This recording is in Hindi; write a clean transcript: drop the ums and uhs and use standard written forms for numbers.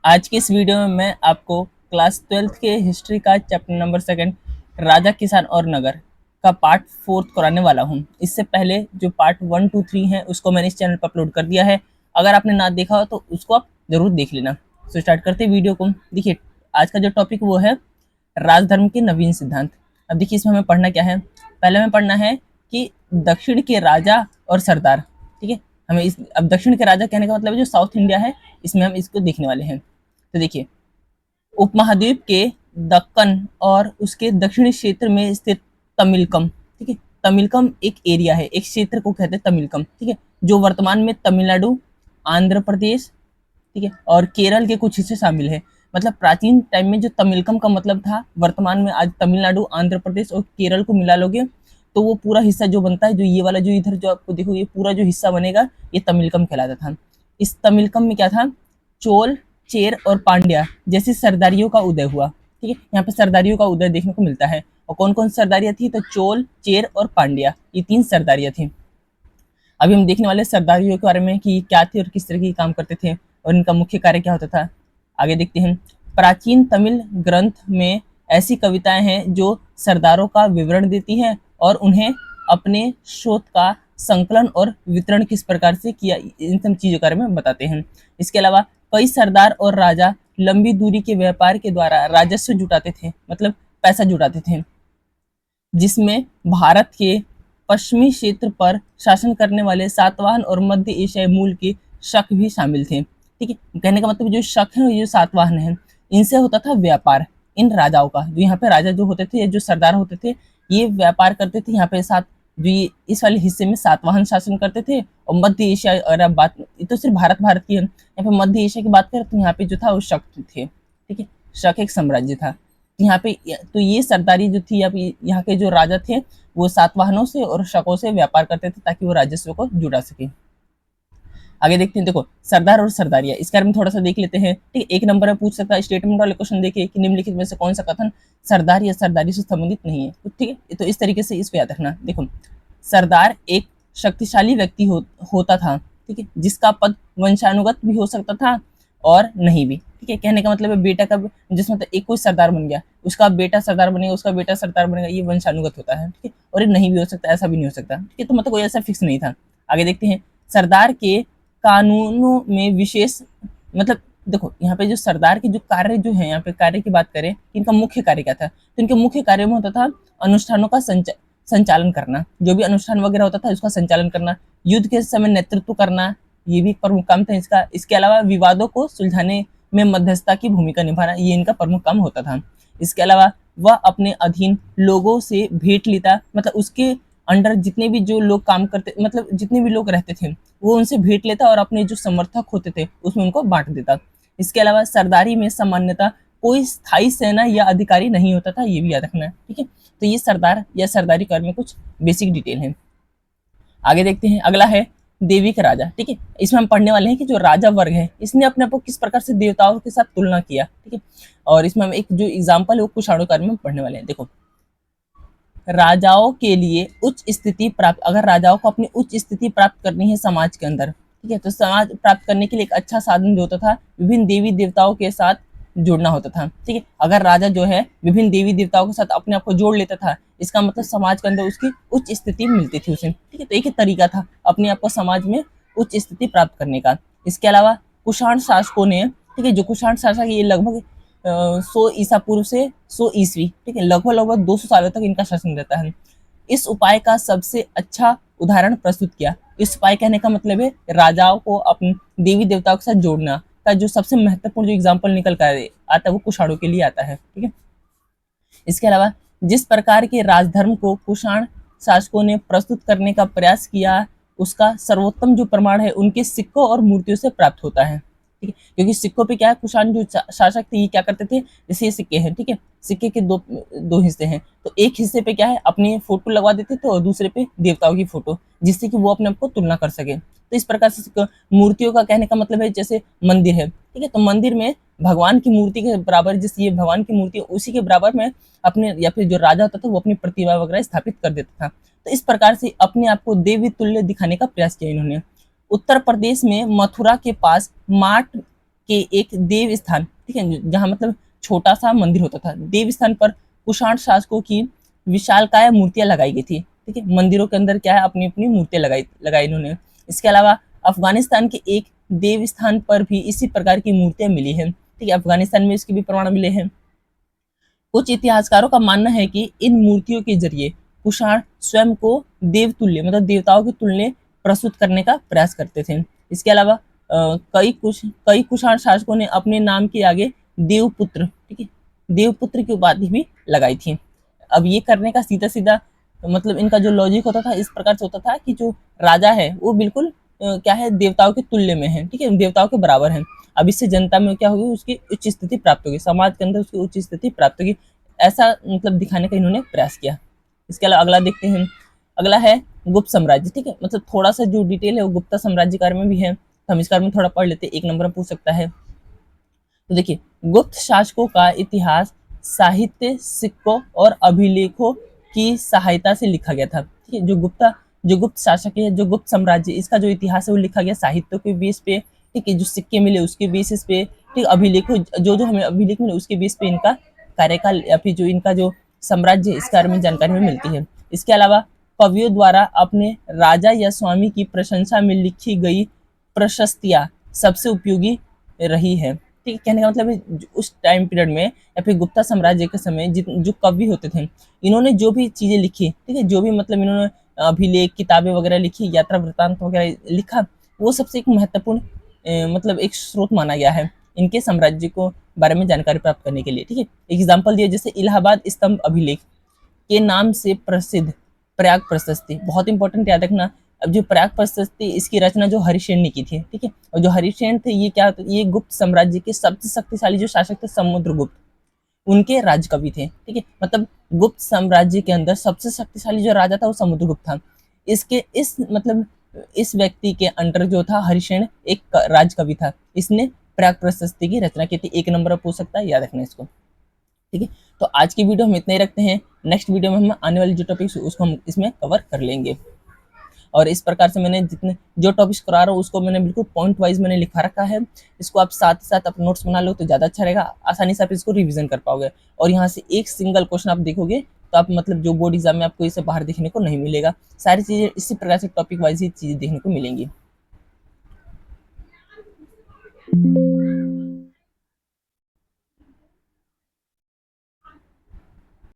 आज की इस वीडियो में मैं आपको क्लास 12th के हिस्ट्री का चैप्टर नंबर 2 राजा किसान और नगर का पार्ट 4 कराने वाला हूं। इससे पहले जो पार्ट 1 2 3 है उसको मैंने इस चैनल पर अपलोड कर दिया है। अगर आपने ना देखा हो तो उसको आप जरूर देख लेना। सो स्टार्ट करते हैं वीडियो को। देखिए, आज का जो टॉपिक वो है राजधर्म के नवीन सिद्धांत। अब देखिए, इसमें हमें पढ़ना क्या है। पहले हमें पढ़ना है कि दक्षिण के राजा और सरदार। ठीक है, हमें इस अब दक्षिण के राजा कहने का मतलब है जो साउथ इंडिया है, इसमें हम इसको देखने वाले हैं। तो देखिए, उपमहाद्वीप के दक्कन और उसके दक्षिणी क्षेत्र में स्थित तमिलकम। ठीक है, तमिलकम एक एरिया है, एक क्षेत्र को कहते हैं तमिलकम। ठीक है, जो वर्तमान में तमिलनाडु, आंध्र प्रदेश, ठीक है, और केरल के कुछ हिस्से शामिल है। मतलब प्राचीन टाइम में जो तमिलकम का मतलब था, वर्तमान में आज तमिलनाडु, आंध्र प्रदेश और केरल को मिला लोगे तो वो पूरा हिस्सा जो बनता है, जो ये वाला जो इधर जो आपको देखो ये पूरा जो हिस्सा बनेगा, ये तमिलकम कहलाता था। इस तमिलकम में क्या था, चोल, चेर और पांड्या जैसी सरदारियों का उदय हुआ। ठीक है, यहाँ पे सरदारियों का उदय देखने को मिलता है। और कौन कौन सरदारियां थी, तो चोल, चेर और पांड्या, ये 3 सरदारियां थी। अभी हम देखने वाले सरदारियों के बारे में कि क्या थे और किस तरह के काम करते थे और इनका मुख्य कार्य क्या होता था। आगे देखते हैं। प्राचीन तमिल ग्रंथ में ऐसी कविताएं हैं जो सरदारों का विवरण देती हैं और उन्हें अपने शोध का संकलन और वितरण किस प्रकार से किया, इन सब चीजों के बारे में बताते हैं। इसके अलावा कई सरदार और राजा लंबी दूरी के व्यापार के द्वारा राजस्व जुटाते थे, मतलब पैसा जुटाते थे, जिसमें भारत के पश्चिमी क्षेत्र पर शासन करने वाले सातवाहन और मध्य एशियाई मूल के शक भी शामिल थे। ठीक है, कहने का मतलब जो शक है, जो सातवाहन है, इनसे होता था व्यापार। इन राजाओं का, जो यहाँ पे राजा जो होते थे, जो सरदार होते थे, ये व्यापार करते थे। यहाँ पे सात जो ये इस वाले हिस्से में सातवाहन शासन करते थे। और मध्य एशिया, अगर आप बात, ये तो सिर्फ भारत की है, यहाँ पे मध्य एशिया की बात करें तो यहाँ पे जो था वो शक थे। ठीक है, शक एक साम्राज्य था यहाँ पे। तो ये सरदारी जो थी, यहाँ के जो राजा थे, वो सातवाहनों से और शकों से व्यापार करते थे ताकि वो राजस्व को जुटा सके। आगे देखते हैं। देखो, सरदार और सरदारिया, इसके बारे में थोड़ा सा देख लेते हैं। ठीक है, एक नंबर में पूछ सकता है स्टेटमेंट वाले क्वेश्चन। देखिए कि निम्नलिखित में से कौन सा कथन सरदार या सरदारी से संबंधित नहीं है। ठीक है, तो इस तरीके से इसको याद रखना। देखो, सरदार एक शक्तिशाली व्यक्ति होता था। ठीक है, जिसका पद वंशानुगत भी हो सकता था और नहीं भी। ठीक है, कहने का मतलब है बेटा का, जिसमें मतलब एक कोई सरदार बन गया, उसका बेटा सरदार बनेगा, उसका बेटा सरदार बनेगा, ये वंशानुगत होता है। ठीक है, और ये नहीं भी हो सकता, ऐसा भी नहीं हो सकता। ठीक है, तो मतलब कोई ऐसा फिक्स नहीं था। आगे देखते हैं। सरदार के कानूनों में विशेष, मतलब देखो यहाँ पे जो सरदार के जो कार्य जो है, यहाँ पे कार्य की बात करें, इनका मुख्य कार्य क्या था, तो इनके मुख्य कार्य में होता था अनुष्ठानों का संचालन करना। जो भी अनुष्ठान वगैरह होता था उसका संचालन करना, युद्ध के समय नेतृत्व करना, ये भी प्रमुख काम था इसका। इसके अलावा विवादों को सुलझाने में मध्यस्थता की भूमिका निभाना, ये इनका प्रमुख काम होता था। इसके अलावा वह अपने अधीन लोगों से भेंट लेता, मतलब उसके अंडर जितने भी जो लोग काम करते, मतलब जितने भी लोग रहते थे, वो उनसे भेंट लेता और अपने जो समर्थक होते थे उसमें उनको बांट देता। इसके अलावा सरदारी में सामान्यतः कोई स्थायी सेना या अधिकारी नहीं होता था, ये भी याद रखना है। ठीक है, तो ये सरदार या सरदारी कार्य में कुछ बेसिक डिटेल है। आगे देखते हैं। अगला है देवी का राजा। ठीक है, इसमें हम पढ़ने वाले हैं कि जो राजा वर्ग है, इसने अपने आप को किस प्रकार से देवताओं के साथ तुलना किया। ठीक है, और इसमें हम एक जो एग्जाम्पल है वो कुशाणु कार्य में पढ़ने वाले हैं। देखो, राजाओं के लिए उच्च स्थिति प्राप्त, अगर राजाओं को अपनी उच्च स्थिति प्राप्त करनी है समाज के अंदर, ठीक है, तो समाज प्राप्त करने के लिए एक अच्छा साधन जो होता था, विभिन्न देवी देवताओं के साथ जुड़ना होता था। ठीक है, अगर राजा जो है विभिन्न देवी देवताओं के साथ अपने आप को जोड़ लेता था, इसका मतलब समाज के अंदर उसकी उच्च स्थिति मिलती थी उसे। ठीक है, तो एक ही तरीका था अपने आप को समाज में उच्च स्थिति प्राप्त करने का। इसके अलावा कुषाण शासकों ने, ठीक है, जो कुषाण शासक ये लगभग 100 ईसा पूर्व से 100 ईस्वी, ठीक है, लगभग 200 सालों तक इनका शासन रहता है, इस उपाय का सबसे अच्छा उदाहरण प्रस्तुत किया। इस उपाय कहने का मतलब है राजाओं को अपने देवी देवताओं के साथ जोड़ना का जो सबसे महत्वपूर्ण जो एग्जाम्पल निकल कर आता है वो कुषाणों के लिए आता है। ठीक है, इसके अलावा जिस प्रकार के राजधर्म को कुषाण शासकों ने प्रस्तुत करने का प्रयास किया, उसका सर्वोत्तम जो प्रमाण है उनके सिक्कों और मूर्तियों से प्राप्त होता है। ठीक है, क्योंकि सिक्कों पे क्या है, कुषाण जो शासक थे ये क्या करते थे, जैसे ये सिक्के हैं, ठीक है, सिक्के के दो हिस्से हैं, तो एक हिस्से पे क्या है अपनी फोटो लगवा देते थे और दूसरे पे देवताओं की फोटो, जिससे कि वो अपने आप को तुलना कर सके। तो इस प्रकार से मूर्तियों का कहने का मतलब है जैसे मंदिर है, ठीक है, तो मंदिर में भगवान की मूर्ति के बराबर, जिस ये भगवान की मूर्ति है उसी के बराबर में अपने, या फिर जो राजा होता था वो अपनी प्रतिभा वगैरह स्थापित कर देता था। तो इस प्रकार से अपने आप को देवी तुल्य दिखाने का प्रयास किया इन्होंने। उत्तर प्रदेश में मथुरा के पास माट के एक देव स्थान, ठीक है, जहाँ मतलब छोटा सा मंदिर होता था, देव स्थान पर कुषाण शासकों की विशालकाय मूर्तियां लगाई गई थी, ठीक है, मंदिरों के अंदर क्या है अपनी अपनी मूर्तियां लगाई लगाई इन्होंने। इसके अलावा अफगानिस्तान के एक देव स्थान पर भी इसी प्रकार की मूर्तियां मिली हैं, ठीक है, अफगानिस्तान में इसके भी प्रमाण मिले हैं। कुछ इतिहासकारों का मानना है कि इन मूर्तियों के जरिए कुषाण स्वयं को देवतुल्य मतलब देवताओं के तुल्य प्रस्तुत करने का प्रयास करते थे। इसके अलावा कई कुषाण शासकों ने अपने नाम के आगे देवपुत्र, ठीक है, देवपुत्र की उपाधि भी लगाई थी। अब ये करने का सीधा सीधा मतलब इनका जो लॉजिक होता था इस प्रकार से होता था कि जो राजा है वो बिल्कुल क्या है देवताओं के तुल्य में है, ठीक है, देवताओं के बराबर है। अब इससे जनता में क्या होगी उसकी उच्च स्थिति प्राप्त होगी, समाज के अंदर उसकी उच्च स्थिति प्राप्त होगी, ऐसा मतलब दिखाने का इन्होंने प्रयास किया। इसके अलावा अगला देखते हैं, अगला है गुप्त साम्राज्य, ठीक है, मतलब थोड़ा सा जो डिटेल है वो गुप्ता साम्राज्य के बारे में भी है, तो हम इसके बारे में थोड़ा पढ़ लेते हैं, एक नंबर में पूछ सकता है। तो देखिए गुप्त शासकों का इतिहास साहित्य, सिक्कों और अभिलेखों की सहायता से लिखा गया था, ठीक है, जो गुप्त शासक है, जो गुप्त साम्राज्य, इसका जो इतिहास है वो लिखा गया साहित्य के बेस पे, ठीक है, जो सिक्के मिले उसके बेसिस पे, ठीक, अभिलेखों जो जो हमें अभिलेख मिले उसके बेस पे इनका कार्यकाल या फिर जो इनका जो साम्राज्य है इसके बारे में जानकारी में मिलती है। इसके अलावा कवियों द्वारा अपने राजा या स्वामी की प्रशंसा में लिखी गई प्रशस्तियां सबसे उपयोगी रही है, ठीक है, कहने का मतलब है उस टाइम पीरियड में या फिर गुप्ता साम्राज्य के समय जो कवि होते थे इन्होंने जो भी चीजें लिखी, ठीक है, जो भी मतलब इन्होंने अभिलेख किताबें वगैरह लिखी, यात्रा वृत्तांत वगैरह लिखा, वो सबसे एक महत्वपूर्ण मतलब एक स्रोत माना गया है इनके साम्राज्य को बारे में जानकारी प्राप्त करने के लिए, ठीक है। एग्जाम्पल दिया जैसे इलाहाबाद स्तंभ अभिलेख के नाम से प्रसिद्ध प्रयाग प्रशस्ति, बहुत इंपॉर्टेंट याद रखना। अब जो प्रयाग प्रशस्ति इसकी रचना जो हरिसेन ने की थी, ठीक है, और जो हरिसेन थे ये क्या, ये गुप्त साम्राज्य के सबसे शक्तिशाली जो शासक थे समुद्रगुप्त, उनके राजकवि थे, ठीक है, मतलब गुप्त साम्राज्य के अंदर सबसे शक्तिशाली जो राजा था वो समुद्रगुप्त था। इसके इस मतलब इस व्यक्ति के अंडर जो था हरिसेन एक राजकवि था, इसने प्रयाग प्रशस्ति की रचना की थी, एक नंबर पर पूछ सकता है, याद रखना इसको, ठीक है। तो आज की वीडियो हम इतना ही रखते हैं, नेक्स्ट वीडियो में हम आने वाली जो टॉपिक्स उसको हम इसमें कवर कर लेंगे। और इस प्रकार से मैंने जितने जो टॉपिक्स करा रहा हूँ उसको मैंने बिल्कुल पॉइंट वाइज मैंने लिखा रखा है, इसको आप साथ ही साथ अपने नोट्स बना लो तो ज़्यादा अच्छा रहेगा, आसानी से आप इसको रिवीजन कर पाओगे और यहाँ से एक सिंगल क्वेश्चन आप देखोगे तो आप मतलब जो बोर्ड एग्जाम में आपको इससे बाहर देखने को नहीं मिलेगा, सारी चीज़ें इसी प्रकार से टॉपिक वाइज ही चीज़ें देखने को मिलेंगी।